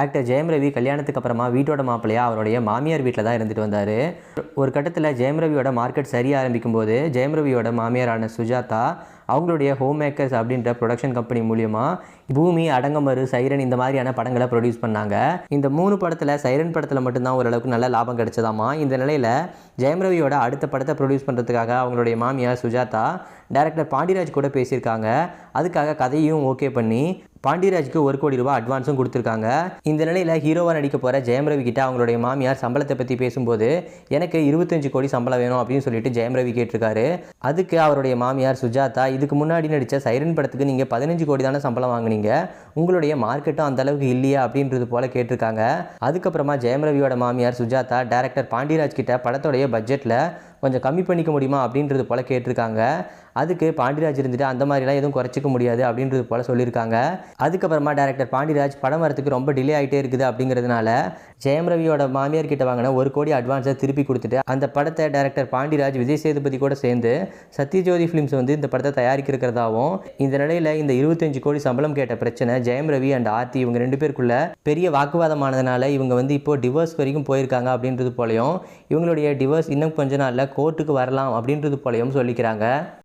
Actor Jayam Ravi கல்யாணத்துக்கு அப்புறமா வீட்டோட மாப்பிள்ளையா அவருடைய மாமியார் வீட்டில் தான் இருந்துட்டு வந்தார். ஒரு கட்டத்தில் ஜெயம் ரவியோட மார்க்கெட் சரிய ஆரம்பிக்கும் போது ஜெயம் ரவியோட மாமியாரான சுஜாதா அவங்களுடைய ஹோம் மேக்கர்ஸ் அப்படின்ற ப்ரொடக்ஷன் கம்பெனி மூலியமாக பூமி, அடங்கமறு, சைரன் இந்த மாதிரியான படங்களை ப்ரொடியூஸ் பண்ணாங்க. இந்த 3 படத்தில் சைரன் படத்தில் மட்டும்தான் ஓரளவுக்கு நல்ல லாபம் கிடைச்சதாமா. இந்த நிலையில் ஜெயம் ரவியோட அடுத்த படத்தை ப்ரொடியூஸ் பண்ணுறதுக்காக அவங்களுடைய மாமியார் சுஜாதா டைரக்டர் பாண்டியராஜ் கூட பேசியிருக்காங்க. அதுக்காக கதையும் ஓகே பண்ணி பாண்டியராஜுக்கு 1 கோடி ரூபாய் அட்வான்ஸும் கொடுத்துருக்காங்க. இந்த நிலையில் ஹீரோவாக நடிக்க போகிற ஜெயம் ரவி கிட்ட அவங்களுடைய மாமியார் சம்பளத்தை பற்றி பேசும்போது எனக்கு 25 கோடி சம்பளம் வேணும் அப்படின்னு சொல்லிட்டு ஜெயம் ரவி கேட்டிருக்காரு. அதுக்கு அவருடைய மாமியார் சுஜாதா, இதுக்கு முன்னாடி நடித்த சைரன் படத்துக்கு நீங்கள் 15 கோடி தானே சம்பளம் வாங்கினீங்க, உங்களுடைய மார்க்கெட்டும் அந்த அளவுக்கு இல்லையா அப்படின்றது போல கேட்டிருக்காங்க. அதுக்கப்புறமா ஜெயம் ரவியோட மாமியார் சுஜாதா டைரக்டர் பாண்டியராஜ் கிட்ட படத்தோடைய பட்ஜெட்டில் கொஞ்சம் கம்மி பண்ணிக்க முடியுமா அப்படின்றது போல் கேட்டிருக்காங்க. அதுக்கு பாண்டியராஜ் இருந்துட்டு அந்த மாதிரிலாம் எதுவும் குறைச்சிக்க முடியாது அப்படின்றது போல் சொல்லியிருக்காங்க. அதுக்கப்புறமா டைரக்டர் பாண்டியராஜ் படம் வரத்துக்கு ரொம்ப டிலே ஆகிட்டே இருக்குது அப்படிங்கிறதுனால ஜெயம் ரவியோட மாமியார் கிட்ட வாங்கின 1 கோடி அட்வான்ஸை திருப்பி கொடுத்துட்டு அந்த படத்தை டைரக்டர் பாண்டியராஜ், விஜய் சேதுபதி கூட சேர்ந்து சத்யஜோதி ஃபிலிம்ஸ் இந்த படத்தை தயாரிக்கிறதாகவும், இந்த நிலையில் இந்த 25 கோடி சம்பளம் கேட்ட பிரச்சனை ஜெயம் ரவி அண்ட் ஆர்த்தி இவங்க 2 பேருக்குள்ள பெரிய வாக்குவாதமானதுனால இவங்க இப்போ டிவோர்ஸ் வரைக்கும் போயிருக்காங்க அப்படின்றது போலையும், இவங்களுடைய டிவோர்ஸ் இன்னும் கொஞ்ச நாளில் கோர்ட்டுக்கு வரலாம் அப்படின்றது போலையும் சொல்லிக்கிறாங்க.